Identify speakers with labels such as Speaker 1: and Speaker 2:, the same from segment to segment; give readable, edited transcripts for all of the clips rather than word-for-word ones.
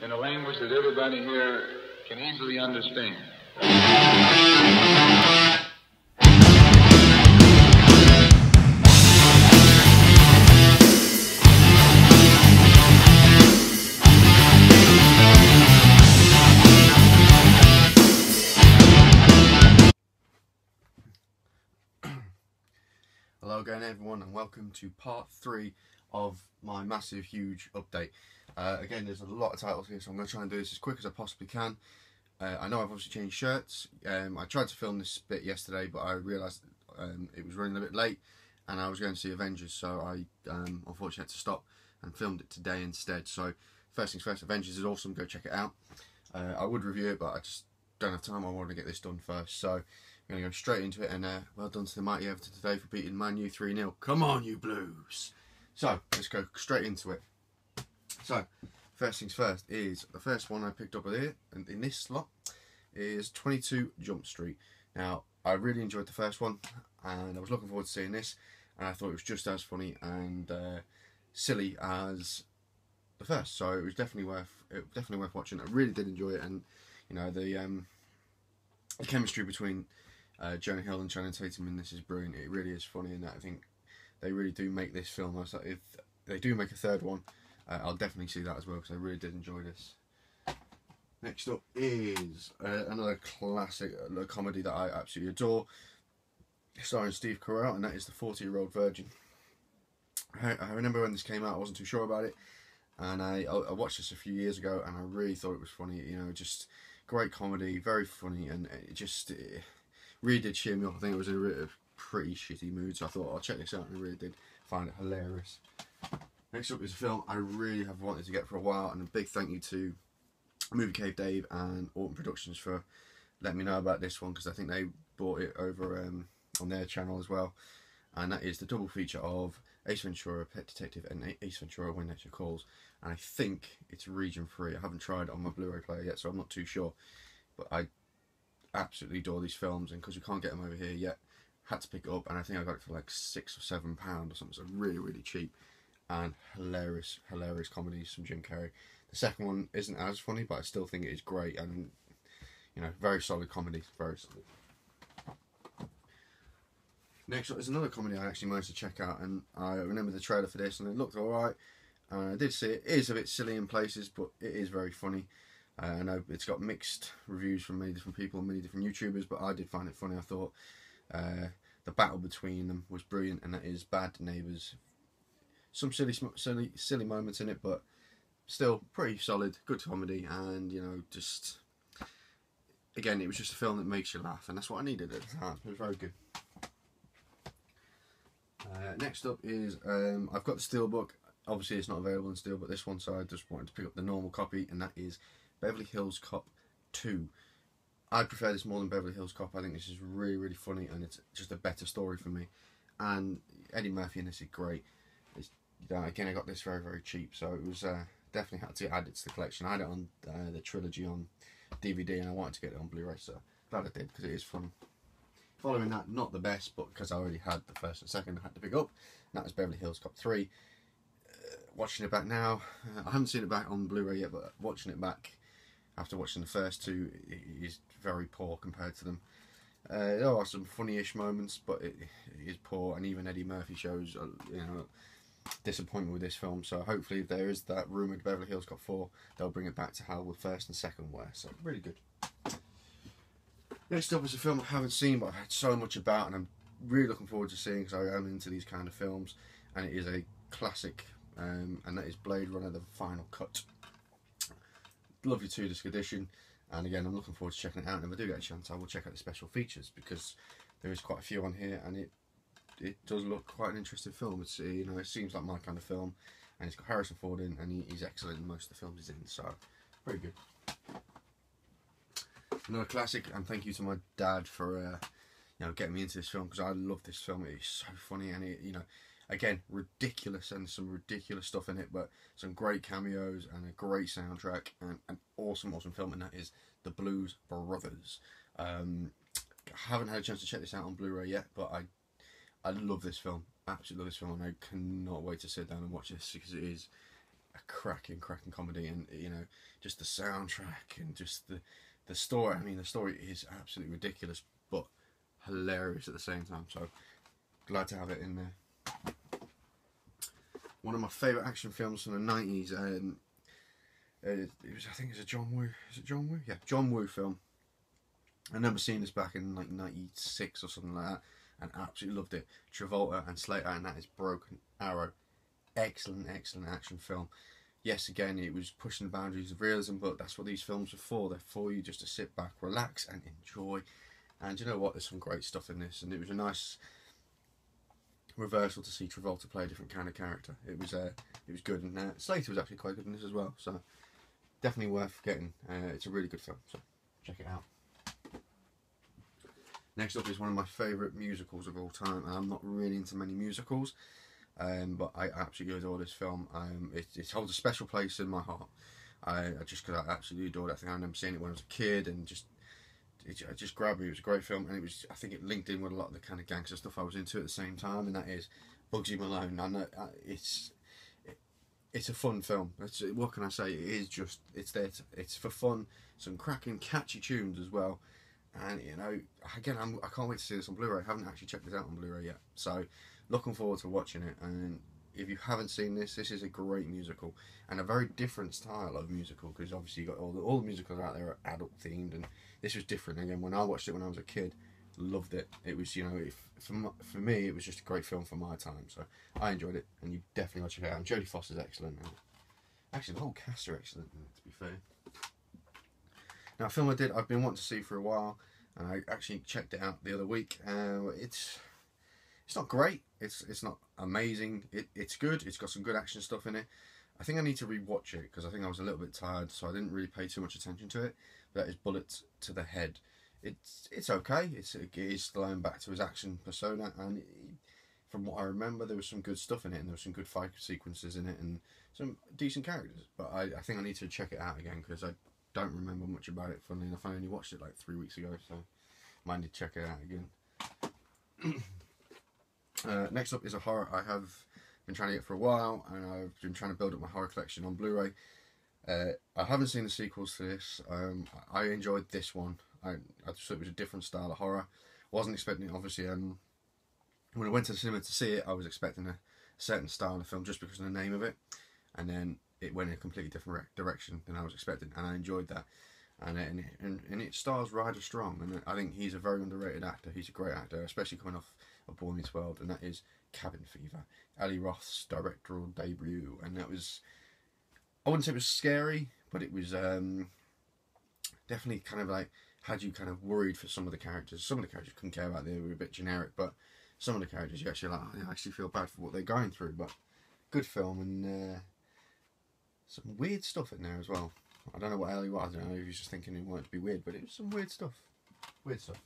Speaker 1: in a language that everybody here can easily understand.
Speaker 2: Hello again everyone, and welcome to part 3 of my massive huge update. Again, there's a lot of titles here, so I'm going to try and do this as quick as I possibly can. I know I've obviously changed shirts. I tried to film this bit yesterday, but I realised it was running a bit late and I was going to see Avengers, so I unfortunately had to stop and filmed it today instead. So first things first, Avengers is awesome, go check it out. I would review it, but I just don't have time. I want to get this done first, so I'm going to go straight into it. And well done to the mighty Everton today for beating Man U 3-0. Come on, you Blues! So let's go straight into it. So first things first is the first one I picked up here, and in this slot is 22 Jump Street. Now I really enjoyed the first one, and I was looking forward to seeing this, and I thought it was just as funny and silly as the first. So it was definitely worth watching. I really did enjoy it, and you know the chemistry between Jonah Hill and Channing Tatum in this is brilliant. It really is funny, and I think they really do make this film. I was like, if they do make a third one, I'll definitely see that as well, because I really did enjoy this. Next up is another classic comedy that I absolutely adore, starring Steve Carell, and that is The 40-Year-Old Virgin. I remember when this came out, I wasn't too sure about it, and I watched this a few years ago, and I really thought it was funny. You know, just great comedy, very funny, and it really did cheer me up. I think it was in a pretty shitty mood, so I thought I'll check this out, and I really did find it hilarious. Next up is a film I really have wanted to get for a while, and a big thank you to Movie Cave Dave and Autumn Productions for letting me know about this one, because I think they bought it over on their channel as well. And that is the double feature of Ace Ventura, Pet Detective, and Ace Ventura, When Nature Calls. And I think it's region free. I haven't tried it on my Blu Ray player yet, so I'm not too sure. But I absolutely adore these films, and because we can't get them over here yet, had to pick it up, and I think I got it for like £6 or £7 or something, so really cheap. And hilarious comedies from Jim Carrey. The second one isn't as funny, but I still think it is great, and you know, very solid comedy, very solid. Next up is another comedy I actually managed to check out, and I remember the trailer for this, and it looked alright. I did see it. It is a bit silly in places, but it is very funny. I know it's got mixed reviews from many different people, many different YouTubers, but I did find it funny. I thought the battle between them was brilliant, and that is Bad Neighbours. Some silly moments in it, but still pretty solid, good comedy, and you know, just again, it was just a film that makes you laugh, and that's what I needed at the time. It was very good. Next up is I've got the Steelbook. Obviously, it's not available in Steel, but this one, so I just wanted to pick up the normal copy, and that is Beverly Hills Cop 2. I prefer this more than Beverly Hills Cop. I think this is really funny, and it's just a better story for me. And Eddie Murphy in this is great. Again, I got this very cheap, so it was definitely had to add it to the collection. I had it on the trilogy on DVD, and I wanted to get it on Blu-ray, so glad I did, because it is fun. Following that, not the best, but because I already had the first and second, I had to pick up. And that was Beverly Hills Cop 3. Watching it back now, I haven't seen it back on Blu-ray yet, but watching it back after watching the first two, it is very poor compared to them. There are some funny-ish moments, but it is poor, and even Eddie Murphy shows, you know, disappointment with this film. So hopefully, if there is that rumoured Beverly Hills Cop 4, they'll bring it back to how the first and second were. So really good. Next up is a film I haven't seen, but I've heard so much about, and I'm really looking forward to seeing, because I am into these kind of films, and it is a classic, and that is Blade Runner: The Final Cut. Lovely 2-disc edition, and again, I'm looking forward to checking it out. And if I do get a chance, I will check out the special features, because there is quite a few on here, and it does look quite an interesting film. It's, you know, it seems like my kind of film, and it's got Harrison Ford in, and he's excellent in most of the films he's in, so very good. Another classic, and thank you to my dad for you know, getting me into this film, because I love this film. It is so funny, and it, you know, again, ridiculous, and some ridiculous stuff in it, but some great cameos and a great soundtrack, and an awesome film, and that is The Blues Brothers. I haven't had a chance to check this out on Blu-ray yet, but I love this film, absolutely love this film, and I cannot wait to sit down and watch this, because it is a cracking comedy, and you know, just the soundtrack and just the story. I mean, the story is absolutely ridiculous, but hilarious at the same time. So glad to have it in there. One of my favourite action films from the 90s. It was, I think it's a John Woo. Is it John Woo? Yeah, John Woo film. I remember seeing this back in like '96 or something like that, and absolutely loved it. Travolta and Slater, and that is Broken Arrow. Excellent action film. Yes, again, it was pushing the boundaries of realism, but that's what these films are for. They're for you just to sit back, relax, and enjoy. And you know what? There's some great stuff in this, and it was a nice reversal to see Travolta play a different kind of character. It was good, and Slater was actually quite good in this as well. So definitely worth getting. It's a really good film. So check it out. Next up is one of my favourite musicals of all time, and I'm not really into many musicals, but I absolutely adore this film. It holds a special place in my heart. Just because I absolutely adored it. I think I remember seeing it when I was a kid, and it just grabbed me. It was a great film, and I think it linked in with a lot of the kind of gangster stuff I was into at the same time, and that is Bugsy Malone. I know it's a fun film. What can I say? It's for fun. Some cracking, catchy tunes as well. And you know, again, I can't wait to see this on Blu-ray. I haven't actually checked this out on Blu-ray yet, so looking forward to watching it. And if you haven't seen this is a great musical and a very different style of musical, because obviously you got all the musicals out there are adult themed, and this was different. Again, when I watched it when I was a kid, loved it. It was, you know, for me, it was just a great film for my time. So I enjoyed it, and you definitely got to check it out. And Jodie Foster's excellent. And actually, the whole cast are excellent, to be fair. Now, a film I've been wanting to see for a while, and I actually checked it out the other week. It's not great. It's not amazing. It's good. It's got some good action stuff in it. I think I need to rewatch it because I think I was a little bit tired, so I didn't really pay too much attention to it. But that is Bullet to the Head. It's okay. It is going back to his action persona, and from what I remember, there was some good stuff in it, and there was some good fight sequences in it, and some decent characters. But I think I need to check it out again because I don't remember much about it. Funnily enough, I only watched it like 3 weeks ago, so might need to check it out again. Next up is a horror I have been trying to get for a while, and I've been trying to build up my horror collection on Blu-ray. I haven't seen the sequels to this. I enjoyed this one. I just thought it was a different style of horror. Wasn't expecting it, obviously. When I went to the cinema to see it, I was expecting a certain style of film just because of the name of it, and then it went in a completely different direction than I was expecting, and I enjoyed that. And it stars Ryder Strong, and I think he's a very underrated actor. He's a great actor, especially coming off of Boy Meets World, and that is Cabin Fever, Ali Roth's directorial debut. And that was, I wouldn't say it was scary, but it was definitely kind of like had you kind of worried for some of the characters. Some of the characters couldn't care about; they were a bit generic, but some of the characters you actually like. I actually feel bad for what they're going through, but good film, and some weird stuff in there as well. I don't know what Ellie was. I don't know if he was just thinking he wanted to be weird, but it was some weird stuff. Weird stuff.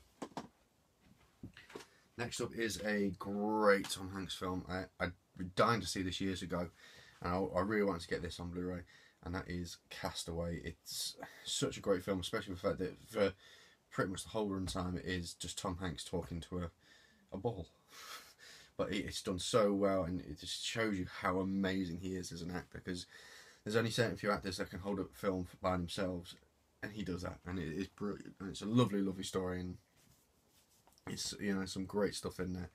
Speaker 2: Next up is a great Tom Hanks film. I'd been dying to see this years ago, and I really wanted to get this on Blu-ray, and that is Castaway. It's such a great film, especially with the fact that for pretty much the whole runtime it is just Tom Hanks talking to a ball. But it's done so well, and it just shows you how amazing he is as an actor, because there's only certain few actors that can hold up film by themselves, and he does that, and it is brilliant. And it's a lovely, lovely story, and it's, you know, some great stuff in there.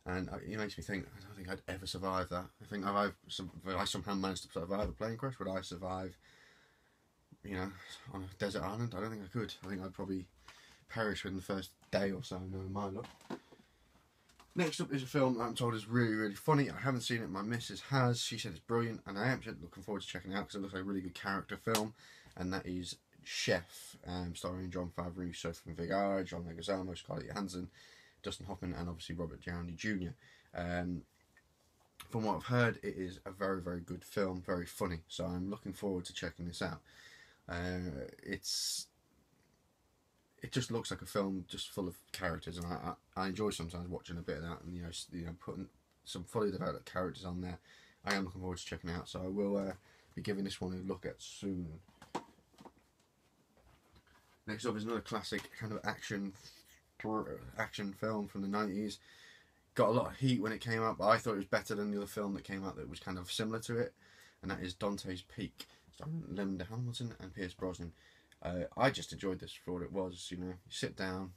Speaker 2: And it makes me think, I don't think I'd ever survive that. I think if I somehow managed to survive a plane crash, would I survive, you know, on a desert island? I don't think I could. I think I'd probably perish within the first day or so, knowing my luck. Next up is a film that I'm told is really, really funny. I haven't seen it, my missus has. She said it's brilliant, and I am looking forward to checking it out because it looks like a really good character film. And that is Chef, starring John Favreau, Sophie Vergara, John Leguizamo, Scarlett Johansson, Dustin Hoffman, and obviously Robert Downey Jr. From what I've heard, it is a very, very good film, very funny. So I'm looking forward to checking this out. It just looks like a film just full of characters, and I enjoy sometimes watching a bit of that, and you know putting some fully developed characters on there. I am looking forward to checking it out, so I will be giving this one a look at soon. Next up is another classic kind of action film from the 90s. Got a lot of heat when it came out, but I thought it was better than the other film that came out that was kind of similar to it. and that is Dante's Peak, starring Linda Hamilton and Pierce Brosnan. I just enjoyed this for what it was. You know, you sit down,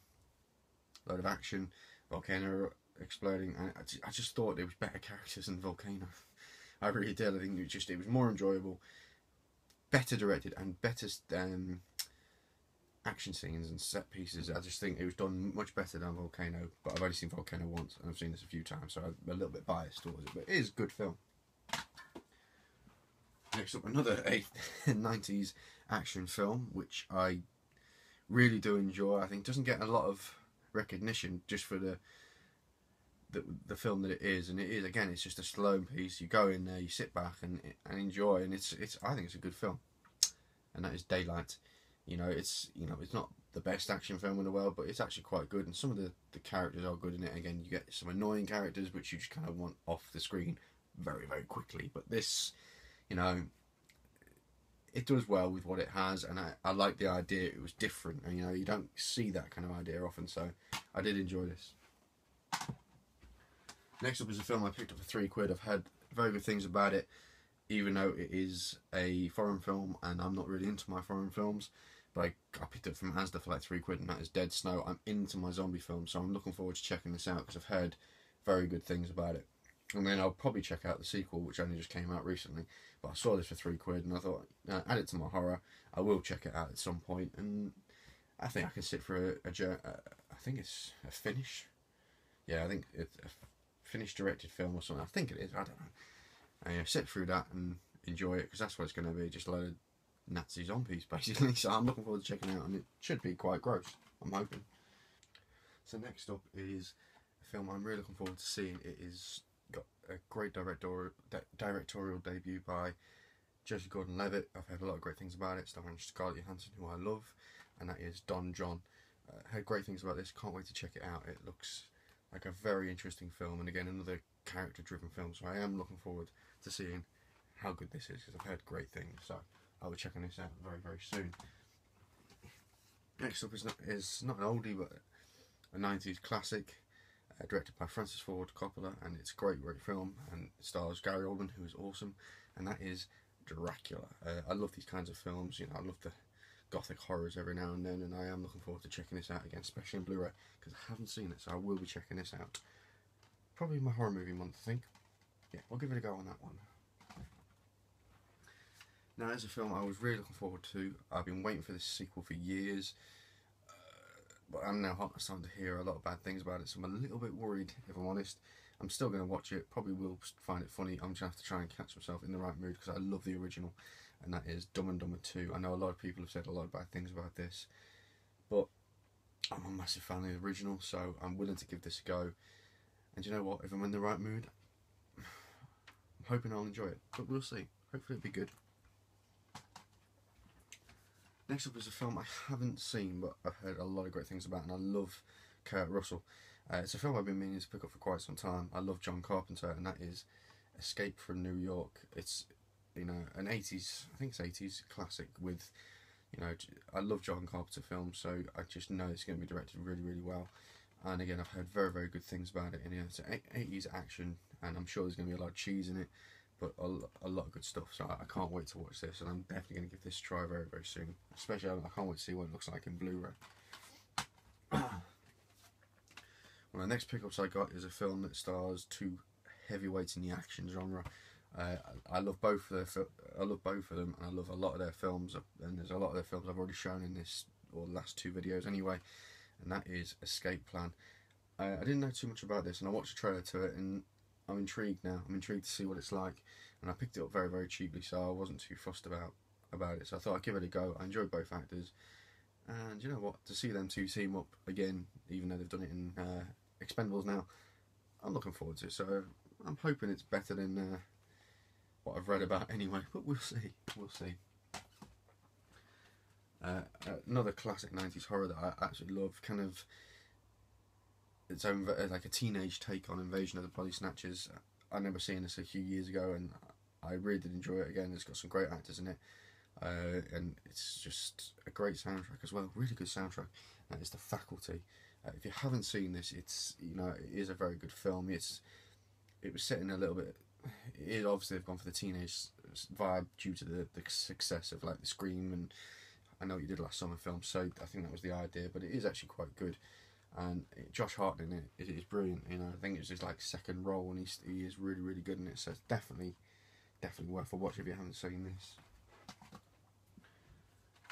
Speaker 2: load of action, volcano exploding, and I just thought it was better characters than Volcano. I really did. I think it was more enjoyable, better directed, and better action scenes and set pieces. I just think it was done much better than Volcano, but I've only seen Volcano once and I've seen this a few times, so I'm a little bit biased towards it, but it is a good film. Next up, another 90s action film which I really do enjoy. I think doesn't get a lot of recognition just for the film that it is, and it is, again, it's just a slow piece. You go in there, you sit back and enjoy, and it's I think it's a good film, and that is Daylight. It's not the best action film in the world, but it's actually quite good, and some of the characters are good in it. Again, you get some annoying characters which you just kind of want off the screen very, very quickly, but this, it does well with what it has, and I like the idea. It was different, and you don't see that kind of idea often, so I did enjoy this. Next up is a film I picked up for £3. I've heard very good things about it, even though it is a foreign film, and I'm not really into my foreign films. But I picked it from Asda for like £3, and that is Dead Snow. I'm into my zombie films, so I'm looking forward to checking this out because I've heard very good things about it. And then I'll probably check out the sequel, which only just came out recently. But I saw this for £3, and I thought, add it to my horror. I will check it out at some point, and I think I can sit for I think it's a Finnish. Yeah, I think it's a Finnish directed film or something. I think it is. I don't know. And sit through that and enjoy it, because that's what it's going to be. Just a load of Nazi zombies, basically. So I'm looking forward to checking it out, and it should be quite gross, I'm hoping. So next up is a film I'm really looking forward to seeing. It is got a great directorial debut by Joseph Gordon-Levitt. I've heard a lot of great things about it, starring Scarlett Johansson, who I love, and that is Don John. Heard great things about this. Can't wait to check it out. It looks like a very interesting film, and again, another character-driven film. So I am looking forward to seeing how good this is, because I've heard great things. So I'll be checking this out very, very soon. Next up is not an oldie, but a 90s classic, directed by Francis Ford Coppola, and it's a great film, and it stars Gary Oldman, who is awesome, and that is Dracula. I love these kinds of films. I love the gothic horrors every now and then, and I am looking forward to checking this out again, especially in Blu Ray, because I haven't seen it, so I will be checking this out. Probably my horror movie month, I think. Yeah, I'll give it a go on that one. Now, there's a film I was really looking forward to. I've been waiting for this sequel for years, but I'm now starting to hear a lot of bad things about it, so I'm a little bit worried, if I'm honest. I'm still going to watch it, probably will find it funny. I'm just going to have to try and catch myself in the right mood, because I love the original, and that is Dumb and Dumber 2. I know a lot of people have said a lot of bad things about this, but I'm a massive fan of the original, so I'm willing to give this a go. And you know what, if I'm in the right mood, I'm hoping I'll enjoy it, but we'll see. Hopefully it'll be good. Next up is a film I haven't seen, but I've heard a lot of great things about, and I love Kurt Russell. It's a film I've been meaning to pick up for quite some time. I love John Carpenter, and that is Escape from New York. It's, an 80s, I think it's 80s classic with, I love John Carpenter films, so I just know it's going to be directed really, really well. And again, I've heard very, very good things about it. And it's an 80s action, and I'm sure there's going to be a lot of cheese in it, but a lot of good stuff. So I can't wait to watch this, and I'm definitely going to give this a try very, very soon. Especially, I can't wait to see what it looks like in Blu Ray. Well, the next pickups I got is a film that stars two heavyweights in the action genre. I love both of them, and I love a lot of their films. And there's a lot of their films I've already shown in this, or the last two videos anyway. And that is Escape Plan. I didn't know too much about this, and I watched a trailer to it, and I'm intrigued now. I'm intrigued to see what it's like, and I picked it up very, very cheaply, so I wasn't too fussed about it. So I thought I'd give it a go. I enjoyed both actors, and you know what? To see them two team up again, even though they've done it in Expendables now, I'm looking forward to it. So I'm hoping it's better than what I've read about anyway, but we'll see. We'll see. Another classic 90s horror that I absolutely love, kind of its own, like a teenage take on Invasion of the Body Snatchers. I remember seeing this a few years ago, and I really did enjoy it. Again, it's got some great actors in it, and it's just a great soundtrack as well. Really good soundtrack. And it's The Faculty. If you haven't seen this, it's it is a very good film. It was set in a little bit. Obviously they've gone for the teenage vibe due to the success of like the Scream and I Know What You Did Last Summer film. So I think that was the idea, but it is actually quite good. And Josh Hartnett in it is brilliant. You know, I think it's his like second role, and he is really, really good in it. So it's definitely worth a watch if you haven't seen this.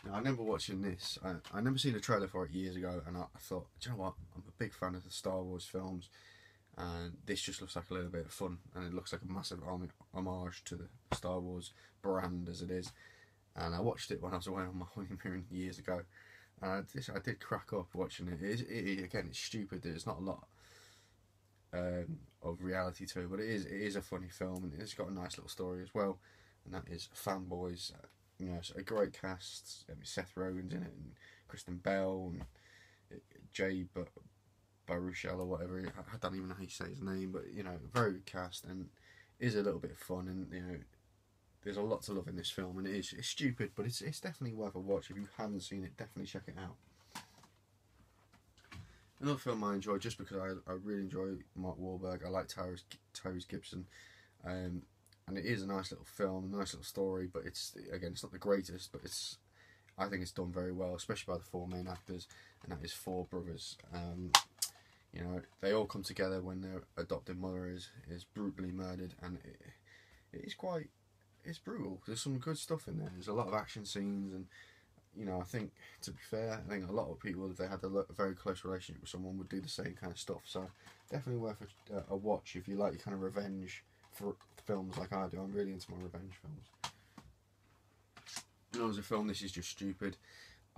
Speaker 2: Now, I remember watching this. I never seen a trailer for it years ago, and I thought, do you know what? I'm a big fan of the Star Wars films, and this just looks like a little bit of fun, and it looks like a massive homage to the Star Wars brand as it is. And I watched it when I was away on my honeymoon years ago, and I did crack up watching it. Again, it's stupid. There's not a lot of reality to it, but it is a funny film, and it's got a nice little story as well, and that is Fanboys. You know, it's a great cast. Seth Rogen's in it, and Kristen Bell, and Jay Baruchel or whatever. I don't even know how you say his name, but you know, very good cast, and is a little bit of fun, and you know, there's a lot to love in this film, and it's stupid, but it's definitely worth a watch. If you haven't seen it, definitely check it out. Another film I enjoy, just because I really enjoy Mark Wahlberg. I like Tyrese Gibson, and it is a nice little film, a nice little story, but it's not the greatest, but I think it's done very well, especially by the four main actors, and that is four brothers. You know, they all come together when their adopted mother is brutally murdered, and it's brutal. There's some good stuff in there. There's a lot of action scenes, and you know, I think, to be fair, I think a lot of people, if they had a very close relationship with someone, would do the same kind of stuff. So definitely worth a watch if you like your kind of revenge for films like I do. I'm really into my revenge films. You know, as a film, this is just stupid.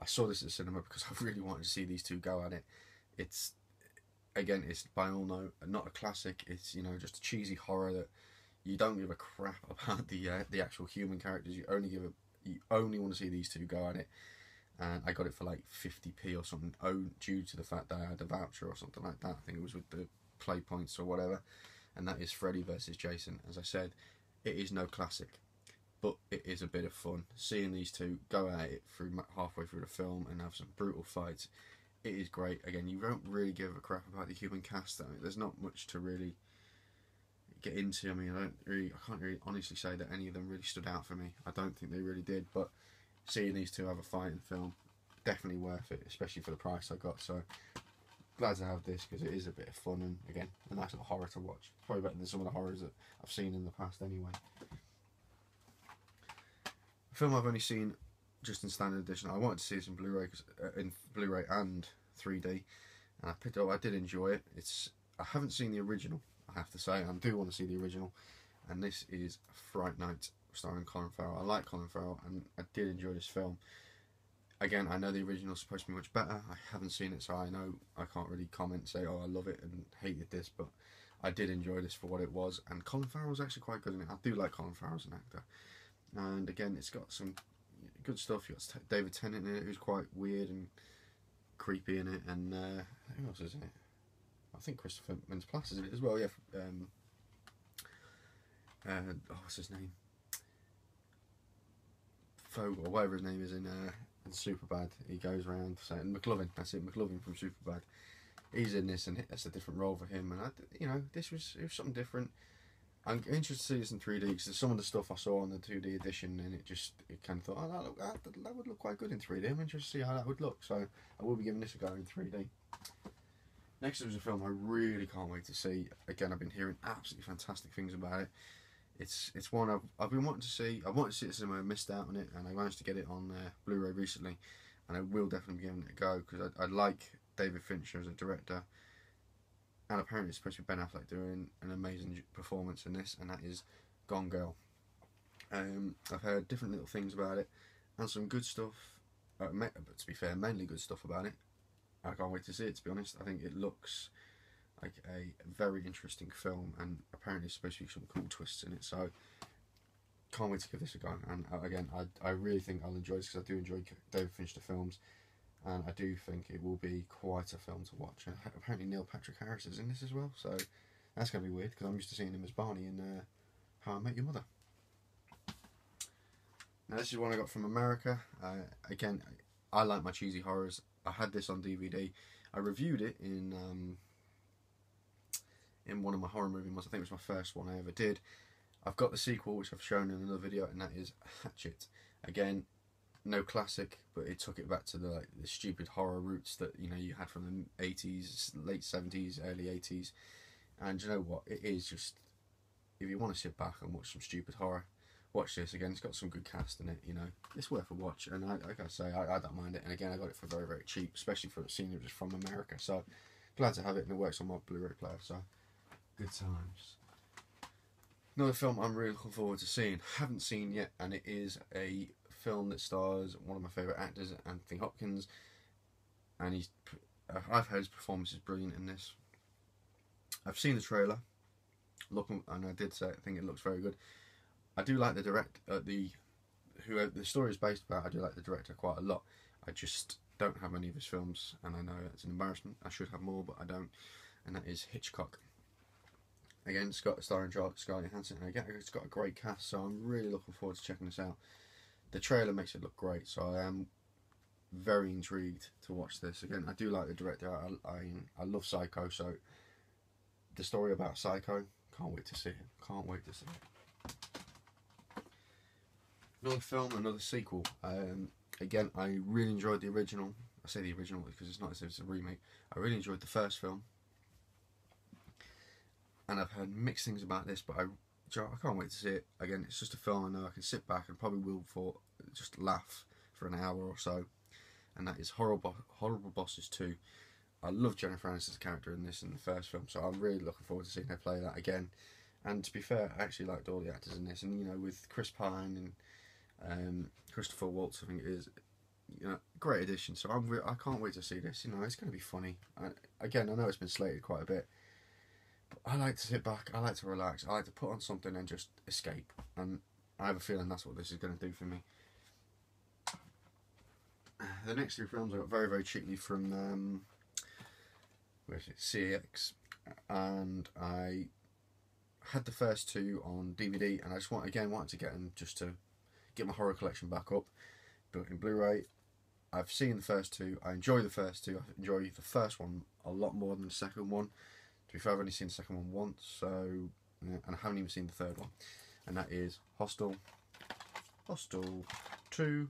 Speaker 2: I saw this at the cinema because I really wanted to see these two go at it. It's by all know not a classic. It's, you know, just a cheesy horror that you don't give a crap about the actual human characters. You only want to see these two go at it. And I got it for like 50p or something, due to the fact that I had a voucher or something like that. I think it was with the play points or whatever. And that is Freddy vs Jason. As I said, it is no classic, but it is a bit of fun. Seeing these two go at it halfway through the film and have some brutal fights, it is great. Again, you don't really give a crap about the human cast. I mean, there's not much to really get into. I mean, I can't really honestly say that any of them really stood out for me. I don't think they really did, but seeing these two have a fight in the film, definitely worth it, especially for the price I got. So glad to have this, because it is a bit of fun, and again, a nice little horror to watch. Probably better than some of the horrors that I've seen in the past anyway. A film I've only seen just in standard edition. I wanted to see this in Blu-ray, in Blu-ray and 3D, and I picked it up. I did enjoy it. I haven't seen the original, I have to say. I do want to see the original, and this is Fright Night, starring Colin Farrell. I like Colin Farrell, and I did enjoy this film. Again, I know the original's supposed to be much better. I haven't seen it, so I know I can't really comment and say, oh, I love it and hated this, but I did enjoy this for what it was, and Colin Farrell's actually quite good in it. I do like Colin Farrell as an actor. And again, it's got some good stuff. You've got David Tennant in it, who's quite weird and creepy in it, and who else is in it? I think Christopher Mintz-Plasse is in it as well, yeah. What's his name? Fogel, or whatever his name is in Superbad. He goes around saying McLovin. That's it, McLovin from Superbad. He's in this, and that's a different role for him. And you know, it was something different. I'm interested to see this in 3D, because some of the stuff I saw on the 2D edition, and it kind of thought, oh, that would look quite good in 3D. I'm interested to see how that would look. So I will be giving this a go in 3D. Next is a film I really can't wait to see. Again, I've been hearing absolutely fantastic things about it. It's one I've been wanting to see. I wanted to see it in cinema, I missed out on it, and I managed to get it on Blu-ray recently, and I will definitely be giving it a go, because I like David Fincher as a director, and apparently it's supposed to be Ben Affleck doing an amazing performance in this, and that is Gone Girl. I've heard different little things about it, and some good stuff, but to be fair, mainly good stuff about it. I can't wait to see it, to be honest. I think it looks like a very interesting film, and apparently it's supposed to be some cool twists in it, so can't wait to give this a go. And again, I really think I'll enjoy this, because I do enjoy David Fincher films, and I do think it will be quite a film to watch. And apparently Neil Patrick Harris is in this as well, so that's going to be weird, because I'm used to seeing him as Barney in How I Met Your Mother. Now this is one I got from America. Again, I like my cheesy horrors. I had this on DVD. I reviewed it in one of my horror movie ones. I think it was my first one I ever did. I've got the sequel, which I've shown in another video, and that is Hatchet. Again, no classic, but it took it back to the stupid horror roots that you had from the 80s, late 70s, early 80s. And you know what? It is just, if you want to sit back and watch some stupid horror, watch this. Again, it's got some good cast in it. It's worth a watch. And like I say, I don't mind it. And again, I got it for very, very cheap, especially for seeing it was from America. So glad to have it, and it works on my Blu Ray player. So good times. Another film I'm really looking forward to seeing, haven't seen yet, and it is a film that stars one of my favourite actors, Anthony Hopkins, and I've heard his performance is brilliant in this. I've seen the trailer, and I did say I think it looks very good. I do like the whoever the story is based about. I do like the director quite a lot. I just don't have any of his films, and I know it's an embarrassment. I should have more, but I don't. And that is Hitchcock. Again, starring Scarlett Johansson, and again, it's got a great cast, so I'm really looking forward to checking this out. The trailer makes it look great, so I am very intrigued to watch this. Again, I do like the director. I love Psycho, so the story about Psycho, can't wait to see it. Can't wait to see it. Another film, another sequel. Again, I really enjoyed the original. I say the original because it's not as if it's a remake. I really enjoyed the first film. And I've heard mixed things about this, but I can't wait to see it. Again, it's just a film I know I can sit back and probably will just laugh for an hour or so. And that is Horrible Bosses 2. I love Jennifer Aniston's character in this in the first film, so I'm really looking forward to seeing her play that again. And to be fair, I actually liked all the actors in this, and with Chris Pine and Christopher Waltz, I think it is, great addition. So I can't wait to see this. It's going to be funny. Again, I know it's been slated quite a bit. I like to sit back, I like to relax, I like to put on something and just escape, and I have a feeling that's what this is going to do for me. The next two films I got very, very cheaply from CX, and I had the first two on DVD, and I just wanted to get them just to get my horror collection back up. But in Blu-ray, I've seen the first two, I enjoy the first two, I enjoy the first one a lot more than the second one. To be fair, I've only seen the second one once, so and I haven't even seen the third one, and that is Hostel, Hostel 2,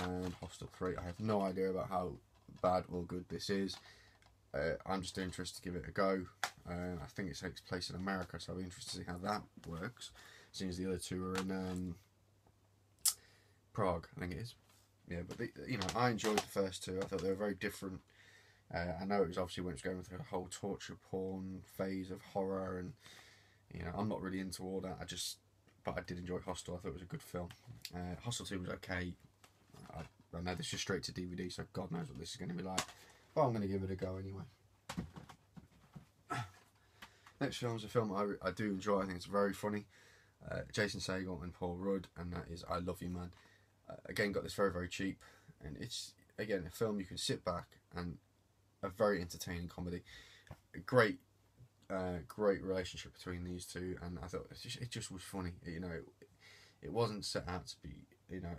Speaker 2: and Hostel 3. I have no idea about how bad or good this is. I'm just interested to give it a go. I think it takes place in America, so I'll be interested to see how that works, seeing as the other two are in Prague, I think it is. Yeah, but I enjoyed the first two. I thought they were very different. I know it was obviously when it was going through the whole torture porn phase of horror, and I'm not really into all that. But I did enjoy Hostel. I thought it was a good film. Hostel 2 was okay. I know this is straight to DVD, so God knows what this is going to be like. But I'm going to give it a go anyway. Next film is a film I do enjoy. I think it's very funny. Jason Segel and Paul Rudd, and that is I Love You Man. Again, got this very, very cheap, and it's again a film you can sit back and a very entertaining comedy. A great relationship between these two, and I thought it just was funny. It wasn't set out to be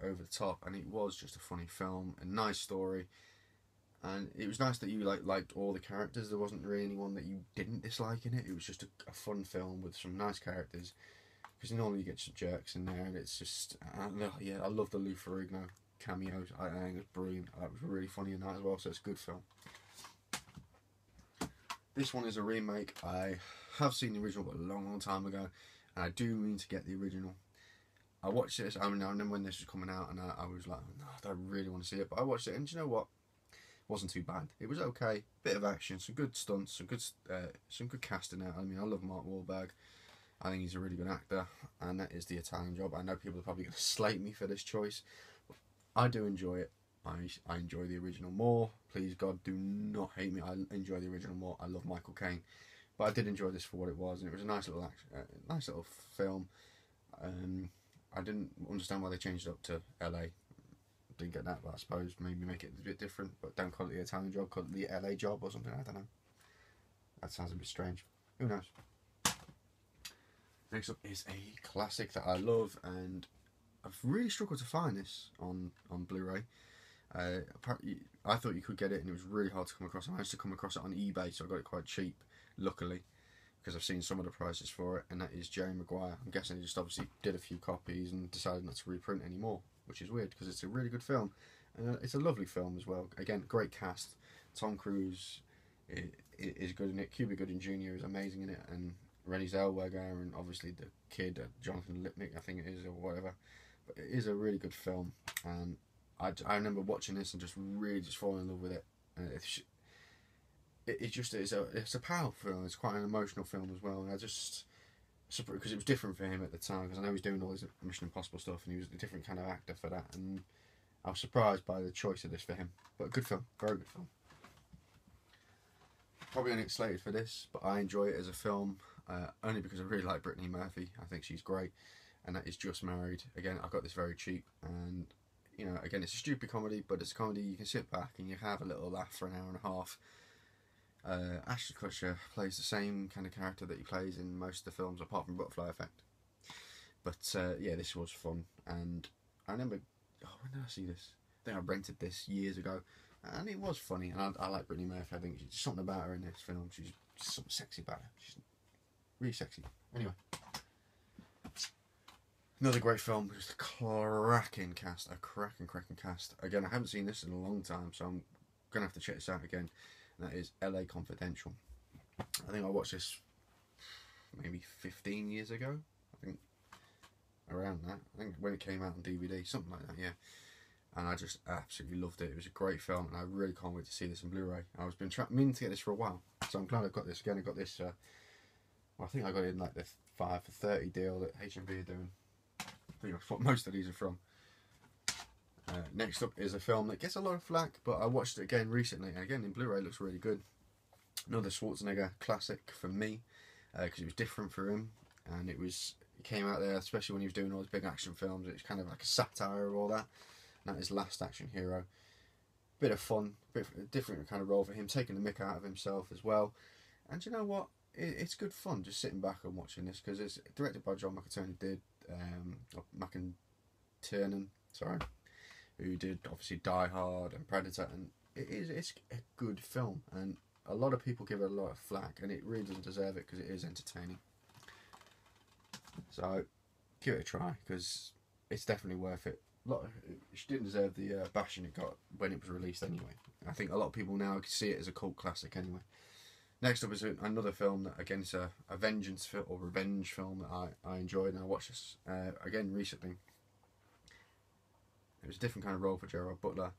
Speaker 2: over the top, and it was just a funny film, a nice story, and it was nice that you liked all the characters. There wasn't really anyone that you didn't dislike in it. It was just a fun film with some nice characters, because normally you get some jerks in there, and it's just I love the Lou Ferrigno cameos. I think it was brilliant. That was really funny in that as well, so it's a good film. This one is a remake. I have seen the original but a long, long time ago, and I do mean to get the original. I watched this, I remember when this was coming out, and I was like, no, I don't really want to see it, but I watched it, and you know what? It wasn't too bad. It was okay. Bit of action, some good stunts, some good casting out. I mean, I love Mark Wahlberg. I think he's a really good actor, and that is The Italian Job. I know people are probably going to slate me for this choice, but I do enjoy it. I enjoy the original more. Please, God, do not hate me. I enjoy the original more. I love Michael Caine, but I did enjoy this for what it was, and it was a nice little film. I didn't understand why they changed it up to LA. Didn't get that, but I suppose maybe make it a bit different. But don't call it The Italian Job, call it The LA Job or something. I don't know. That sounds a bit strange. Who knows? Next up is a classic that I love, and I've really struggled to find this on Blu-ray. Apparently, I thought you could get it, and it was really hard to come across. I managed to come across it on eBay, so I got it quite cheap, luckily, because I've seen some of the prices for it, and that is Jerry Maguire. I'm guessing he just obviously did a few copies and decided not to reprint anymore, which is weird because it's a really good film. It's a lovely film as well. Again, great cast. Tom Cruise is good in it. Cuba Gooding Jr. is amazing in it, and Renée Zellweger, and obviously the kid, Jonathan Lipnick, I think it is, or whatever. But it is a really good film, and I remember watching this and just really just falling in love with it. And it's a powerful film. It's quite an emotional film as well, and I just, because it was different for him at the time, because I know he's doing all his Mission Impossible stuff, and he was a different kind of actor for that, and I was surprised by the choice of this for him. But a good film, very good film. Probably only slated for this, but I enjoy it as a film, only because I really like Brittany Murphy. I think she's great, and that is Just Married. Again, I got this very cheap, and you know, again, it's a stupid comedy, but it's a comedy you can sit back and you have a little laugh for an hour and a half. Ashton Kutcher plays the same kind of character that he plays in most of the films, apart from Butterfly Effect. But yeah, this was fun, and I remember, when did I see this? I think I rented this years ago, and it was funny, and I like Brittany Murphy. I think she's something about her in this film. She's something sexy about her. She's really sexy. Anyway, another great film, just a cracking cast, a cracking cast. Again, I haven't seen this in a long time, so I'm gonna have to check this out again. And that is LA Confidential. I think I watched this maybe 15 years ago. I think around that. I think when it came out on DVD, something like that. Yeah. And I just absolutely loved it. It was a great film, and I really can't wait to see this on Blu-ray. I've been meaning to get this for a while, so I'm glad I've got this. Again, I got this. Well, I think I got it in like the 5 for 30 deal that HMV are doing. I think that's what most of these are from. Next up is a film that gets a lot of flack, but I watched it again recently, and again in Blu-ray looks really good. Another Schwarzenegger classic for me, because it was different for him, and it came out there, especially when he was doing all his big action films. It's kind of like a satire of all that. And that is Last Action Hero. Bit of fun, bit of a different kind of role for him, taking the mick out of himself as well. And you know what? It's good fun just sitting back and watching this, because it's directed by John McTiernan, sorry, who did obviously Die Hard and Predator, and it's a good film, and a lot of people give it a lot of flack, and it really doesn't deserve it because it is entertaining. So give it a try, because it's definitely worth it. It didn't deserve the bashing it got when it was released anyway. I think a lot of people now see it as a cult classic anyway. Next up is another film that, again, is a vengeance film or revenge film that I enjoyed, and I watched this again recently. It was a different kind of role for Gerard Butler,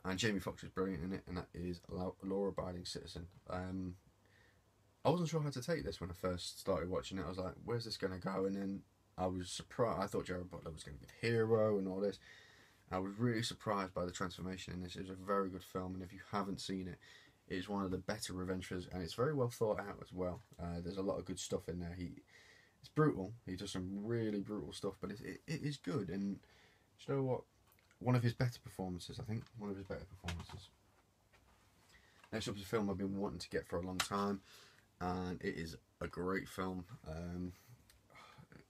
Speaker 2: and Jamie Foxx is brilliant in it, and that is Law Abiding Citizen. I wasn't sure how to take this when I first started watching it. I was like, where's this going to go? And then I was surprised. I thought Gerard Butler was going to be the hero and all this. I was really surprised by the transformation in this. It was a very good film, and if you haven't seen it, it is one of the better revenge films, and it's very well thought out as well. There's a lot of good stuff in there. It's brutal. He does some really brutal stuff, but it is good. And you know what? One of his better performances, I think. One of his better performances. Next up is a film I've been wanting to get for a long time, and it is a great film,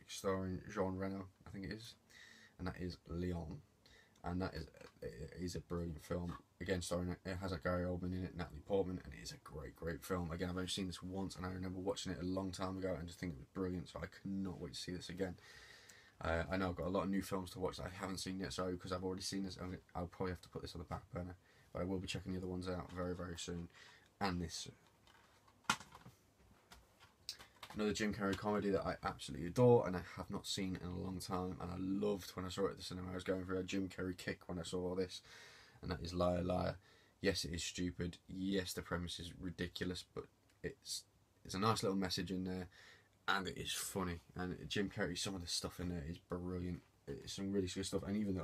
Speaker 2: starring Jean Reno, I think it is, and that is Leon. And that is a brilliant film. Again, starring, it has Gary Oldman in it, Natalie Portman, and it is a great film. Again, I've only seen this once, and I remember watching it a long time ago and just think it was brilliant, so I cannot wait to see this again. I know I've got a lot of new films to watch that I haven't seen yet, so because I've already seen this, I'll probably have to put this on the back burner. But I will be checking the other ones out very soon. And this. Another Jim Carrey comedy that I absolutely adore and I have not seen in a long time, and I loved when I saw it at the cinema. I was going through a Jim Carrey kick when I saw this, and that is Liar Liar. Yes, it is stupid. Yes, the premise is ridiculous, but it's a nice little message in there, and it is funny. And Jim Carrey, some of the stuff in there is brilliant. It's some really good stuff, and even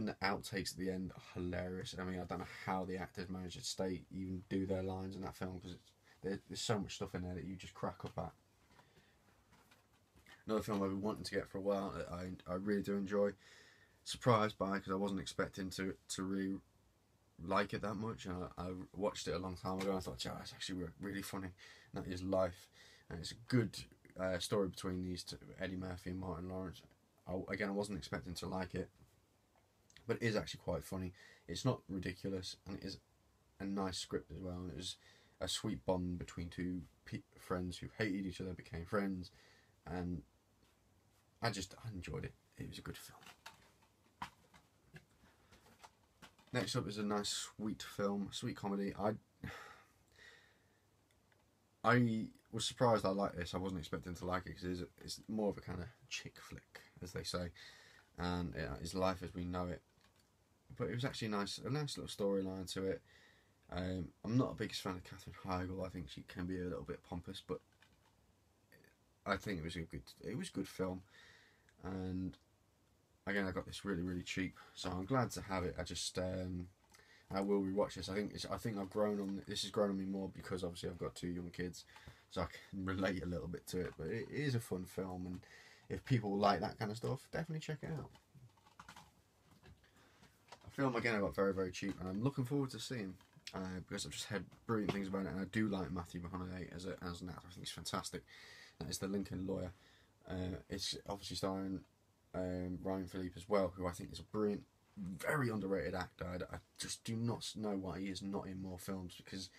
Speaker 2: the outtakes at the end are hilarious. I mean, I don't know how the actors managed to even do their lines in that film, because there's so much stuff in there that you just crack up at. Another film I've been wanting to get for a while, I really do enjoy. Surprised by, because I wasn't expecting to really like it that much. I watched it a long time ago and I thought, yeah, it's actually really funny. And that is Life. And it's a good story between these two, Eddie Murphy and Martin Lawrence. Again, I wasn't expecting to like it, but it is actually quite funny. It's not ridiculous, and it is a nice script as well. And it was a sweet bond between two friends who hated each other became friends, and I enjoyed it. It was a good film. Next up is a nice sweet film, sweet comedy. I was surprised I liked this. I wasn't expecting to like it because it's more of a kind of chick flick, as they say, and it's life as we know it. But it was actually a nice little storyline to it. I'm not a biggest fan of Katherine Heigl. I think she can be a little bit pompous, but I think it was a good film. And again, I got this really cheap, so I'm glad to have it. I will rewatch this. I think I've grown on this. Has grown on me more because obviously I've got 2 young kids, so I can relate a little bit to it. But it is a fun film, and if people like that kind of stuff, definitely check it out. A film again I got very cheap, and I'm looking forward to seeing because I've just heard brilliant things about it, and I do like Matthew McConaughey as an actor. I think he's fantastic. That is The Lincoln Lawyer. It's obviously starring Ryan Phillippe as well, who I think is a brilliant, very underrated actor. I just do not know why he is not in more films, because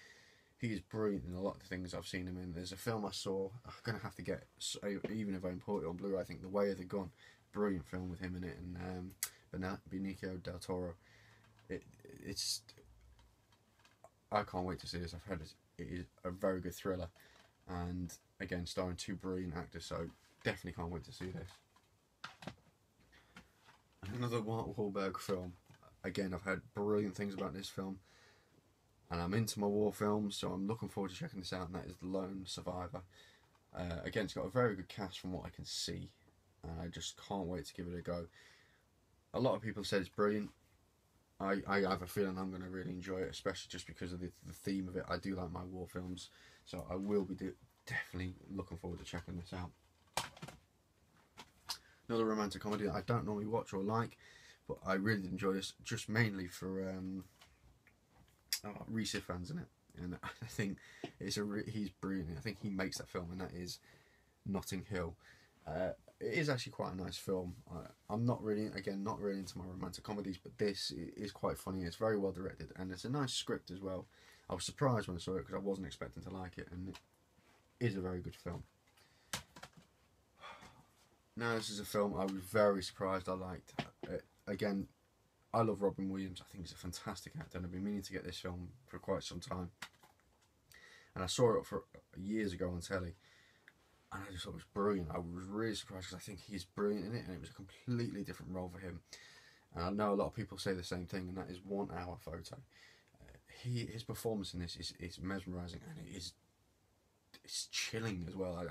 Speaker 2: he is brilliant in a lot of the things I've seen him in. There's a film I saw, I'm going to have to get, even if I import it on Blu Ray, I think The Way of the Gun, brilliant film with him in it, and Benicio del Toro. I can't wait to see this. I've heard it is a very good thriller, and again starring 2 brilliant actors, so definitely can't wait to see this. Another Mark Wahlberg film. Again, I've heard brilliant things about this film, and I'm into my war films, so I'm looking forward to checking this out, and that is The Lone Survivor. Again, it's got a very good cast from what I can see, and I just can't wait to give it a go. A lot of people said it's brilliant. I have a feeling I'm going to really enjoy it, especially just because of the theme of it. I do like my war films, so I will be definitely looking forward to checking this out. Another romantic comedy that I don't normally watch or like, but I really enjoy this, just mainly for Reese Ifans in it, and I think he's brilliant. I think he makes that film, and that is Notting Hill. It is actually quite a nice film. I'm not really into my romantic comedies, but this is quite funny. It's very well directed, and it's a nice script as well. I was surprised when I saw it because I wasn't expecting to like it, and it is a very good film. Now this is a film I was very surprised I liked. Again, I love Robin Williams. I think he's a fantastic actor, and I've been meaning to get this film for quite some time. And I saw it for years ago on telly, and I just thought it was brilliant. I was really surprised because I think he's brilliant in it, and it was a completely different role for him. And I know a lot of people say the same thing, and that is 1 hour photo. His performance in this is mesmerising, and it's chilling as well.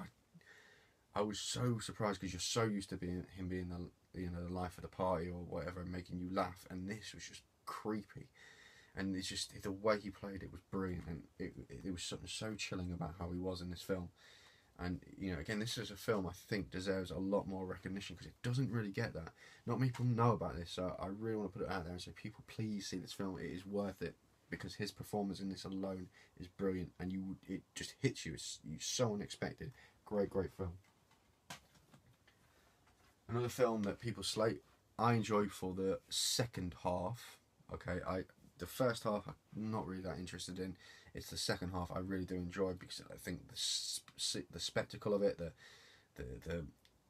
Speaker 2: I was so surprised because you're so used to him being the life of the party or whatever, making you laugh, and this was just creepy. And it's just the way he played it was brilliant, and it was something so chilling about how he was in this film. And again, this is a film I think deserves a lot more recognition because it doesn't really get that. Not many people know about this, so I really want to put it out there and say, people, please see this film. It is worth it because his performance in this alone is brilliant, and it just hits you. It's so unexpected. Great film. Another film that people slate, I enjoy for the second half. Okay, the first half I'm not really that interested in. It's the second half I really do enjoy because I think the spectacle of it, the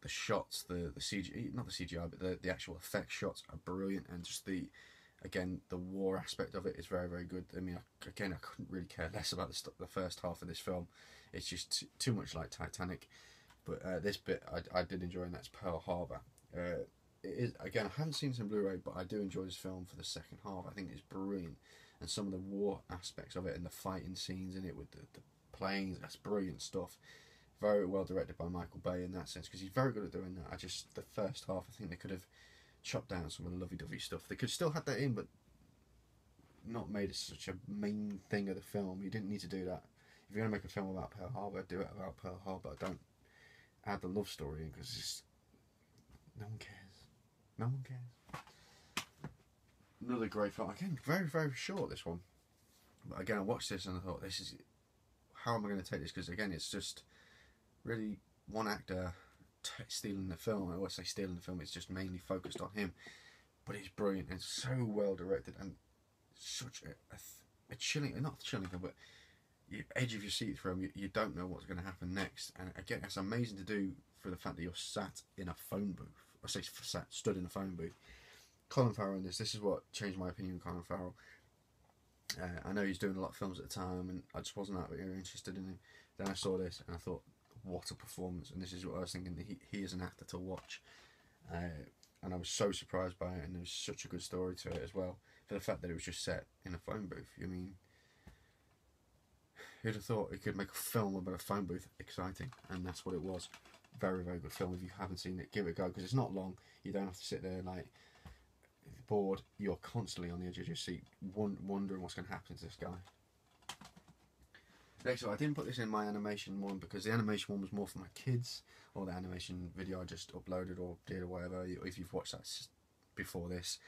Speaker 2: shots, the CGI, not the CGI, but the actual effect shots are brilliant, and just the war aspect of it is very good. I mean, I couldn't really care less about the first half of this film. It's just too much like Titanic. But this bit I did enjoy, and that's Pearl Harbor. It is, again, I haven't seen this in Blu-ray, but I do enjoy this film for the second half. I think it's brilliant, and some of the war aspects of it and the fighting scenes in it with the planes, that's brilliant stuff. Very well directed by Michael Bay in that sense, because he's very good at doing that. The first half, I think they could have chopped down some of the lovey-dovey stuff. They could still have that in, but not made it such a main thing of the film. You didn't need to do that. If you're going to make a film about Pearl Harbor, do it about Pearl Harbor. Don't add the love story in, because no one cares. Another great film. Again, very short, this one. But again, I watched this and I thought, how am I going to take this? Because again, it's just really one actor stealing the film. I always say stealing the film, it's just mainly focused on him. But it's brilliant, and it's so well directed, and such a chilling, not chilling film, but edge of your seat through them. You don't know what's going to happen next. And again, it's amazing to do for the fact that you're sat in a phone booth. I say stood in a phone booth. Colin Farrell in this is what changed my opinion of Colin Farrell. I know he's doing a lot of films at the time, and I just wasn't that very interested in him. Then I saw this, and I thought, what a performance! And this is what I was thinking, that he is an actor to watch. And I was so surprised by it, and there was such a good story to it as well, for the fact that it was just set in a phone booth. I mean, who'd have thought it could make a film about a phone booth exciting? And that's what it was. Very, very good film. If you haven't seen it, give it a go, because it's not long. You don't have to sit there like bored. You're constantly on the edge of your seat, wondering what's going to happen to this guy. Next up, I didn't put this in my animation one because the animation one was more for my kids, or the animation video I just uploaded or did or whatever, if you've watched that before this.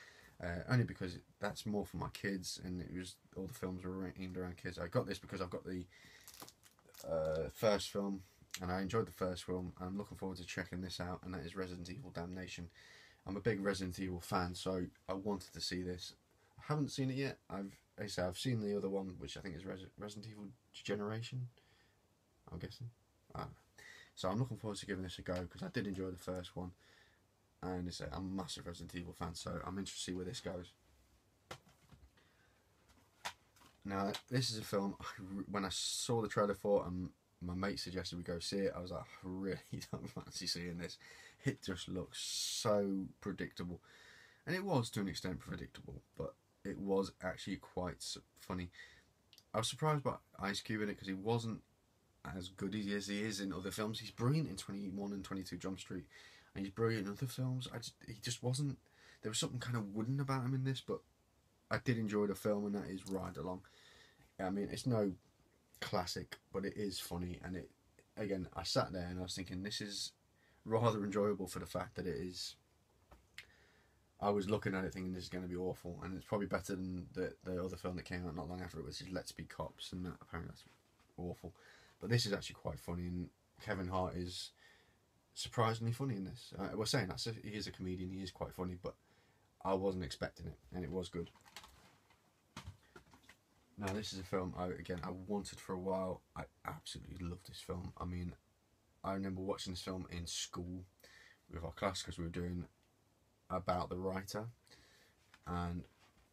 Speaker 2: Only because that's more for my kids, and it was all the films were aimed around kids. I got this because I've got the first film, and I enjoyed the first film. I'm looking forward to checking this out, and that is Resident Evil Damnation. I'm a big Resident Evil fan, so I wanted to see this. I haven't seen it yet. I've seen the other one, which I think is Resident Evil Generation, I'm guessing. I don't know. So I'm looking forward to giving this a go, because I did enjoy the first one, and I'm a massive Resident Evil fan, so I'm interested to see where this goes. Now, this is a film, when I saw the trailer for it, and my mate suggested we go see it, I was like, I really don't fancy seeing this. It just looks so predictable. And it was, to an extent, predictable, but it was actually quite funny. I was surprised by Ice Cube in it, because he wasn't as good as he is in other films. He's brilliant in 21 and 22 Jump Street, and he's brilliant in other films. He just wasn't. There was something kind of wooden about him in this, but I did enjoy the film, and that is Ride Along. I mean, it's no classic, but it is funny, and again, I sat there and I was thinking, this is rather enjoyable for the fact that it is. I was looking at it thinking this is going to be awful, and it's probably better than the other film that came out not long after it, which is Let's Be Cops, and that apparently that's awful. But this is actually quite funny, and Kevin Hart is surprisingly funny in this. We're saying that he is a comedian, he is quite funny, but I wasn't expecting it, and it was good. Now, this is a film I wanted for a while. I absolutely love this film. I mean, I remember watching this film in school with our class, because we were doing about the writer, and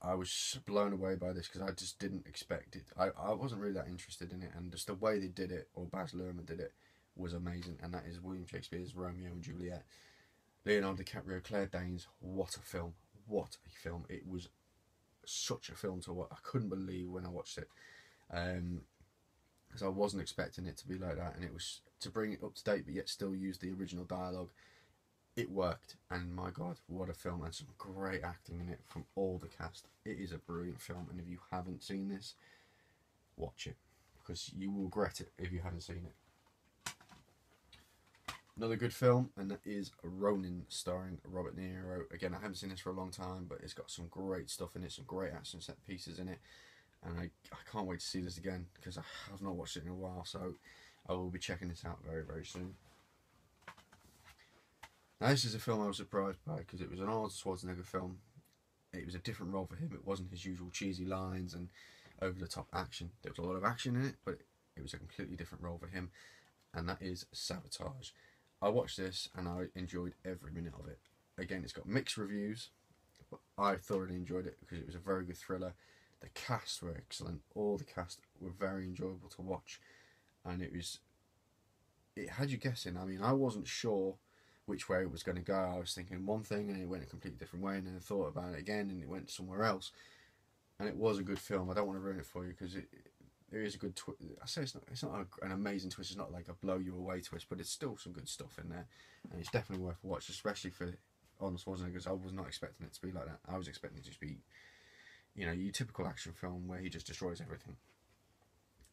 Speaker 2: I was blown away by this, because I just didn't expect it. I wasn't really that interested in it, and just the way they did it, or Baz Luhrmann did it, was amazing. And that is William Shakespeare's Romeo and Juliet. Leonardo DiCaprio, Claire Danes. What a film! What a film! It was such a film to watch. I couldn't believe when I watched it, because I wasn't expecting it to be like that, and it was to bring it up to date, but yet still use the original dialogue. It worked, and my God, what a film, and some great acting in it from all the cast. It is a brilliant film, and if you haven't seen this, watch it, because you will regret it if you haven't seen it. Another good film, and that is Ronin, starring Robert De Niro. Again, I haven't seen this for a long time, but it's got some great stuff in it, some great action set pieces in it, and I can't wait to see this again, because I have not watched it in a while, so I will be checking this out very, very soon. Now, this is a film I was surprised by, because it was an Arnold Schwarzenegger film. It was a different role for him. It wasn't his usual cheesy lines and over-the-top action. There was a lot of action in it, but it was a completely different role for him, and that is Sabotage. I watched this, and I enjoyed every minute of it. Again, it's got mixed reviews, but I thoroughly enjoyed it, because it was a very good thriller. The cast were excellent. All the cast were very enjoyable to watch, and it had you guessing. I mean, I wasn't sure which way it was going to go. I was thinking one thing, and it went a completely different way, and then I thought about it again, and it went somewhere else. And it was a good film. I don't want to ruin it for you, because there is a good twist. I say it's not an amazing twist. It's not like a blow you away twist, but it's still some good stuff in there, and it's definitely worth a watch, especially for Arnold Schwarzenegger, because I was not expecting it to be like that. I was expecting it to just be, you know, your typical action film where he just destroys everything.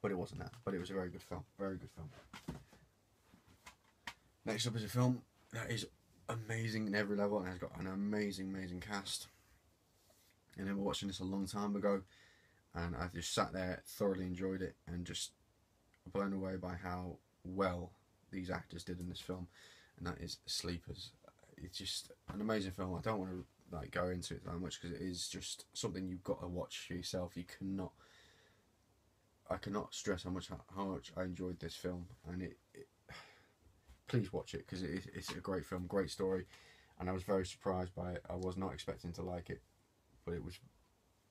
Speaker 2: But it wasn't that. But it was a very good film. Very good film. Next up is a film that is amazing in every level, and has got an amazing, amazing cast. I remember watching this a long time ago, and I just sat there, thoroughly enjoyed it, and just blown away by how well these actors did in this film, and that is Sleepers. It's just an amazing film. I don't want to go into it that much, because it is just something you've got to watch for yourself. You cannot. I cannot stress how much I enjoyed this film, and please watch it because it's a great film, great story, and I was very surprised by it. I was not expecting to like it, but it was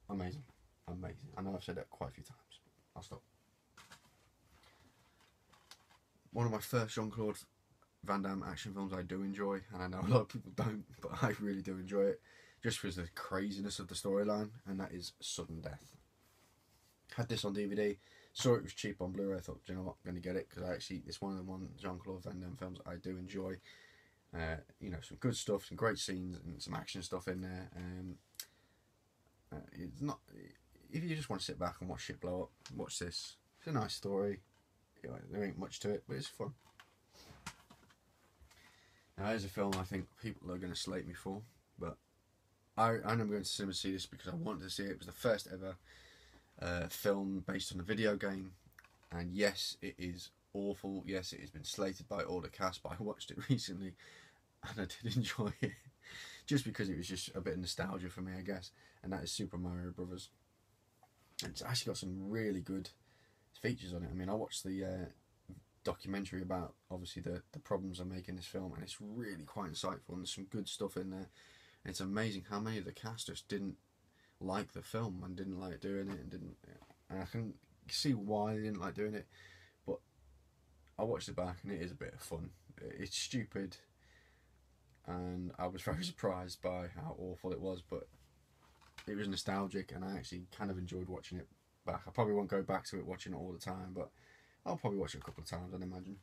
Speaker 2: amazing, amazing. I know I've said that quite a few times. I'll stop. One of my first Jean-Claude Van Damme action films I do enjoy, and I know a lot of people don't, but I really do enjoy it, just because of the craziness of the storyline, and that is Sudden Death. Had this on DVD, saw it was cheap on Blu Ray, I thought, you know what, I'm going to get it, because it's one of the Jean-Claude Van Damme films I do enjoy. You know, some good stuff, some great scenes, and some action stuff in there. It's not, if you just want to sit back and watch shit blow up, watch this. It's a nice story. You know, there ain't much to it, but it's fun. Now, there's a film I think people are going to slate me for, but I know I'm going to cinema to see this because I wanted to see it. It was the first ever film based on a video game, and yes, it is awful. Yes, it has been slated by all the cast, but I watched it recently and I did enjoy it, just because it was just a bit of nostalgia for me, I guess, and that is Super Mario Brothers. It's actually got some really good features on it. I mean, I watched the documentary about, obviously, the problems of making this film, and it's really quite insightful, and there's some good stuff in there. And it's amazing how many of the cast just didn't like the film and didn't like doing it, and I can see why they didn't like doing it, but I watched it back and it is a bit of fun. It's stupid, and I was very surprised by how awful it was, but it was nostalgic, and I actually kind of enjoyed watching it back. I probably won't go back to it watching it all the time, but I'll probably watch it a couple of times, I'd imagine.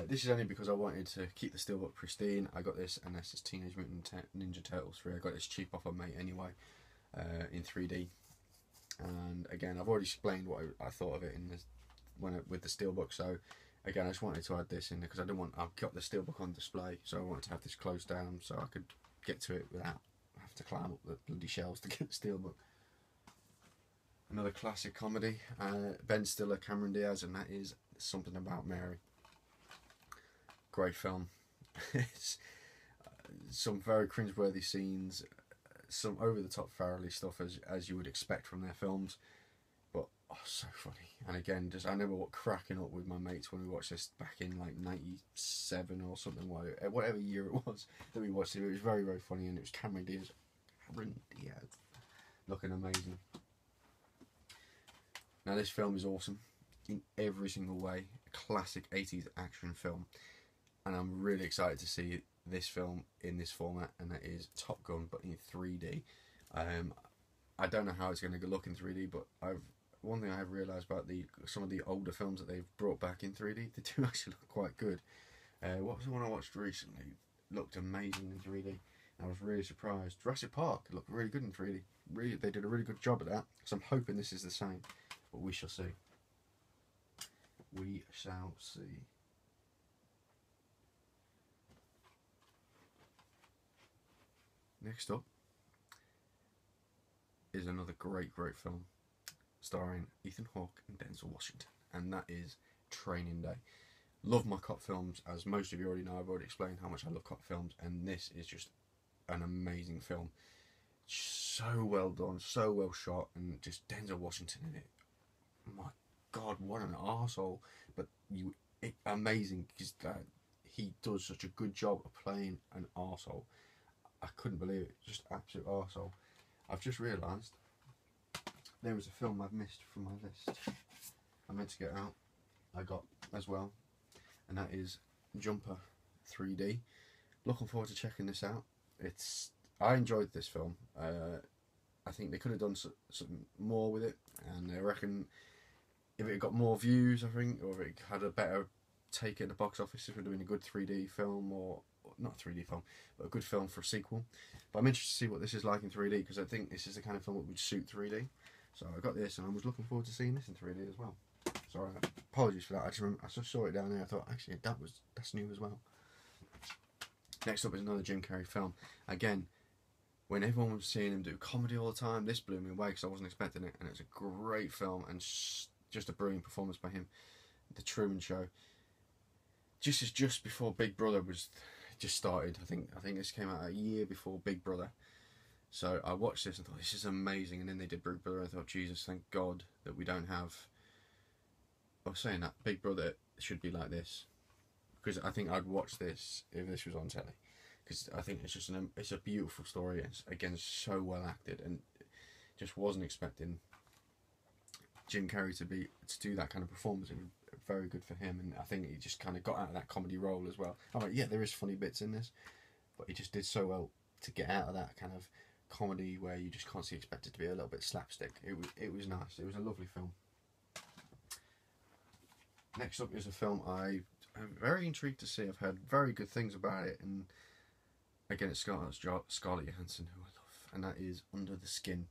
Speaker 2: This is only because I wanted to keep the steelbook pristine. I got this, and this is Teenage Mutant Ninja Turtles 3. I got this cheap off a mate anyway, in 3D. And again, I've already explained what I thought of it in this with the steelbook. So again, I just wanted to add this in there because I've got the steelbook on display, so I wanted to have this closed down so I could get to it without having to climb up the bloody shelves to get the steelbook. Another classic comedy, Ben Stiller, Cameron Diaz, and that is Something About Mary. Great film. It's some very cringeworthy scenes, some over-the-top farrelly stuff as you would expect from their films, but so funny. And again, I remember cracking up with my mates when we watched this back in like '97 or something, whatever year it was that we watched it. It was very, very funny, and it was Cameron Diaz looking amazing. Now, this film is awesome in every single way. A classic 80s action film, and I'm really excited to see this film in this format, and that is Top Gun, but in 3D. I don't know how it's going to look in 3D, but one thing I have realised about some of the older films that they've brought back in 3D, they do actually look quite good. What was the one I watched recently? It looked amazing in 3D. I was really surprised. Jurassic Park looked really good in 3D. Really, they did a really good job at that. So I'm hoping this is the same, but we shall see. We shall see. Next up is another great film starring Ethan Hawke and Denzel Washington, and that is Training Day. Love my cop films, as most of you already know. I've already explained how much I love cop films, and this is just an amazing film. So well done, so well shot, and just Denzel Washington in it. My God, what an arsehole. But amazing, because he does such a good job of playing an arsehole. I couldn't believe it, just absolute arsehole. I've just realised there was a film I've missed from my list. I meant to get out, I got as well, and that is Jumper 3D. Looking forward to checking this out. I enjoyed this film. I think they could have done some more with it, and I reckon if it got more views, or if it had a better take at the box office, if it would have been a good 3D film, or not 3D film, but a good film for a sequel. But I'm interested to see what this is like in 3D, because I think this is the kind of film that would suit 3D. So I got this, and I was looking forward to seeing this in 3D as well. Sorry, apologies for that. I just saw it down there. I thought, actually, that's new as well. Next up is another Jim Carrey film. Again, when everyone was seeing him do comedy all the time, this blew me away because I wasn't expecting it, and it's a great film and just a brilliant performance by him. The Truman Show. Just before Big Brother just started. I think this came out a year before Big Brother, So I watched this and thought, this is amazing. And then they did Big Brother, and I thought, Jesus, thank God that we don't have... I was saying that Big Brother should be like this, because I think I'd watch this if this was on telly, because I think it's just it's a beautiful story. It's, again, so well acted, and just wasn't expecting Jim Carrey to do that kind of performance. It was very good for him, and I think he just kind of got out of that comedy role as well. I'm like, yeah, there is funny bits in this, but he just did so well to get out of that kind of comedy where you just constantly expect it to be a little bit slapstick. It was nice. It was a lovely film. Next up is a film I'm very intrigued to see. I've heard very good things about it, and again, it's Scarlett Johansson, who I love, and that is Under the Skin.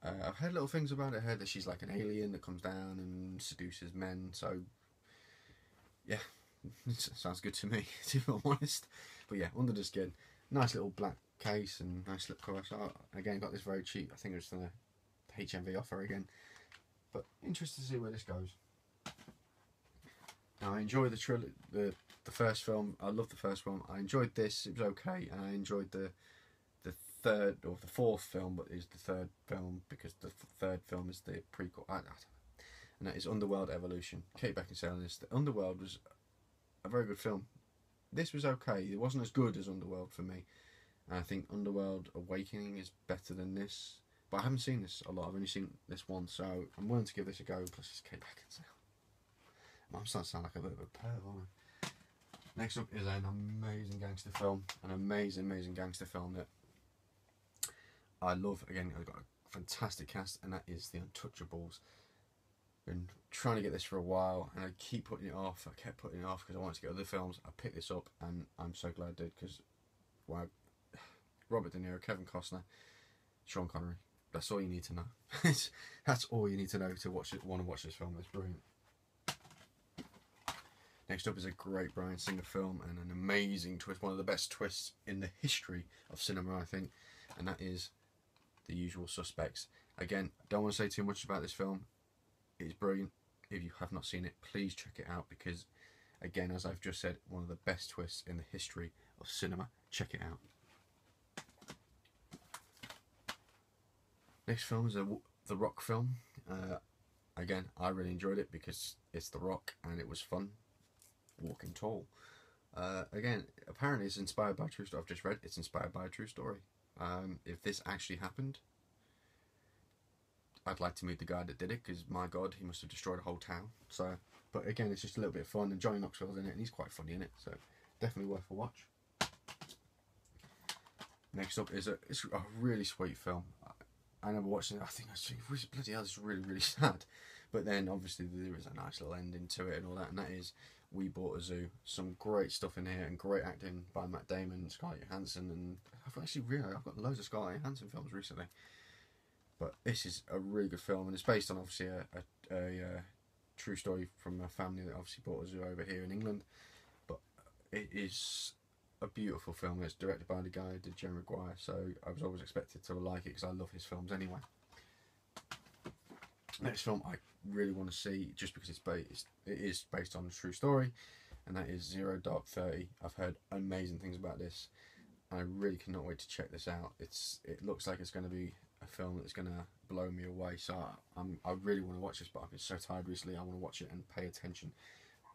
Speaker 2: I've heard little things about it. I heard that she's like an alien that comes down and seduces men, so yeah, sounds good to me, to be honest. But yeah, Under the Skin, nice little black case and nice little cover. So again, got this very cheap. I think it was the HMV offer again, but interested to see where this goes. Now, I enjoy the first film. I love the first film. I enjoyed this. It was okay, and I enjoyed the third or the fourth film, but is the third film because the third film is the prequel. I don't know. And that is Underworld Evolution. Kate Beckinsale in this. The Underworld was a very good film. This was okay. It wasn't as good as Underworld for me. And I think Underworld Awakening is better than this. But I haven't seen this a lot. I've only seen this once, so I'm willing to give this a go. Plus, it's Kate Beckinsale. I'm starting to sound like a bit of a perv, aren't I? Next up is an amazing gangster film. An amazing gangster film that I love. Again, I've got a fantastic cast, and that is The Untouchables. Been trying to get this for a while, and I keep putting it off. I kept putting it off because I wanted to get other films. I picked this up, and I'm so glad I did, because wow, Robert De Niro, Kevin Costner, Sean Connery. That's all you need to know. That's all you need to know to watch it. Want to watch this film? It's brilliant. Next up is a great Bryan Singer film and an amazing twist, one of the best twists in the history of cinema, I think, and that is The Usual Suspects. Again, don't want to say too much about this film. It is brilliant. If you have not seen it, please check it out, because, again, as I've just said, one of the best twists in the history of cinema. Check it out. Next film is The Rock film. Again, I really enjoyed it because it's The Rock and it was fun. Walking Tall. Again, apparently it's inspired by a true story. I've just read it's inspired by a true story. If this actually happened, I'd like to meet the guy that did it, because my God, he must have destroyed a whole town. So, but again, it's just a little bit of fun, and Johnny Knoxville's in it, and he's quite funny in it, so definitely worth a watch. Next up is it's a really sweet film. I never watched it. I think I was thinking, bloody hell, this is really sad. But then obviously there is a nice little ending to it and all that, and that is We Bought a Zoo. Some great stuff in here, and great acting by Matt Damon and Scarlett Johansson, and I've actually realised I've got loads of Scarlett Johansson films recently. But this is a really good film, and it's based on obviously a true story from a family that obviously bought a zoo over here in England. But it is a beautiful film. It's directed by the guy who did Jerry Maguire, so I was always expected to like it because I love his films anyway. Next film I really want to see, just because it is based on a true story, and that is Zero Dark 30. I've heard amazing things about this, and I really cannot wait to check this out. It looks like it's going to be a film that's going to blow me away, so I really want to watch this, but I've been so tired recently. I want to watch it and pay attention.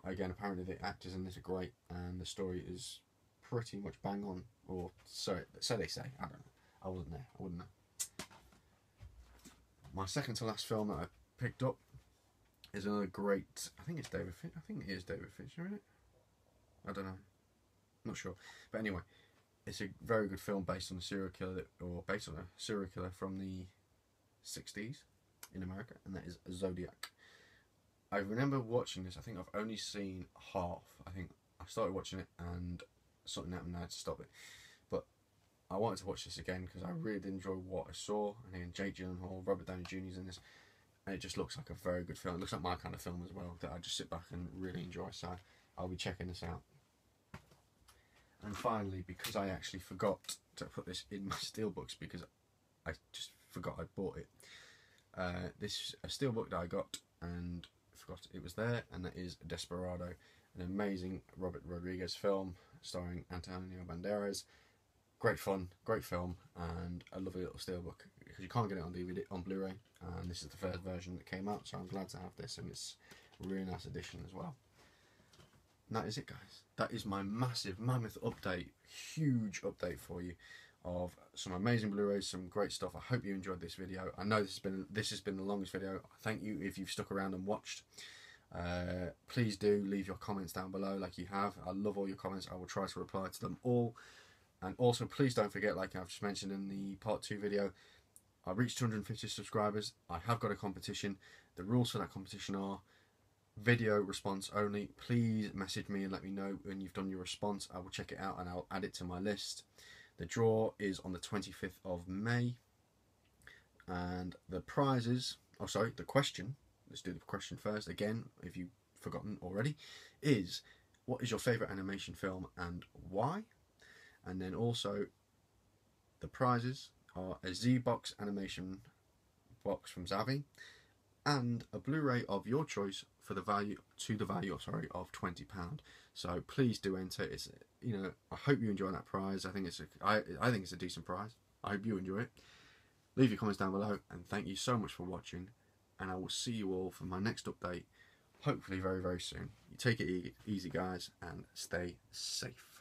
Speaker 2: Again, apparently the actors in this are great, and the story is pretty much bang on, or so they say. I don't know. I wasn't there. I wouldn't know. My second to last film that I picked up is another great. I think it's David Fincher. I think it is David Fincher, isn't it? I don't know. Not sure. But anyway, it's a very good film based on a serial killer, from the 60s in America, and that is Zodiac. I remember watching this. I think I've only seen half. I think I started watching it and something happened and I had to stop it. But I wanted to watch this again because I really did enjoy what I saw. And again, Jake Gyllenhaal, Robert Downey Jr. is in this, and it just looks like a very good film. It looks like my kind of film as well, that I just sit back and really enjoy. So I'll be checking this out. And finally, because I actually forgot to put this in my steelbooks because I just forgot I bought it. This is a steelbook that I got and forgot it was there, and that is Desperado, an amazing Robert Rodriguez film starring Antonio Banderas. great fun, great film, and a lovely little steelbook, because you can't get it on DVD, on Blu-ray, and this is the first version that came out, so I'm glad to have this, and it's a really nice edition as well. And that is it, guys. That is my massive, mammoth update, huge update for you of some amazing Blu-rays, some great stuff. I hope you enjoyed this video. I know this has been the longest video. Thank you if you've stuck around and watched. Please do leave your comments down below like you have. I love all your comments. I will try to reply to them all. And also, please don't forget, like I've just mentioned in the part 2 video, I reached 250 subscribers. I have got a competition. The rules for that competition are video response only. Please message me and let me know when you've done your response. I will check it out and I'll add it to my list. The draw is on the 25th of May. And the prizes, oh sorry, the question, let's do the question first again, if you've forgotten already, is what is your favourite animation film and why? And then also the prizes are a ZBOX animation box from Zavvi and a Blu-ray of your choice for the value of £20. So please do enter. It's, you know, I hope you enjoy that prize. I think it's a decent prize. I hope you enjoy it. Leave your comments down below, and thank you so much for watching, and I will see you all for my next update, hopefully very, very soon. You take it easy, guys, and stay safe.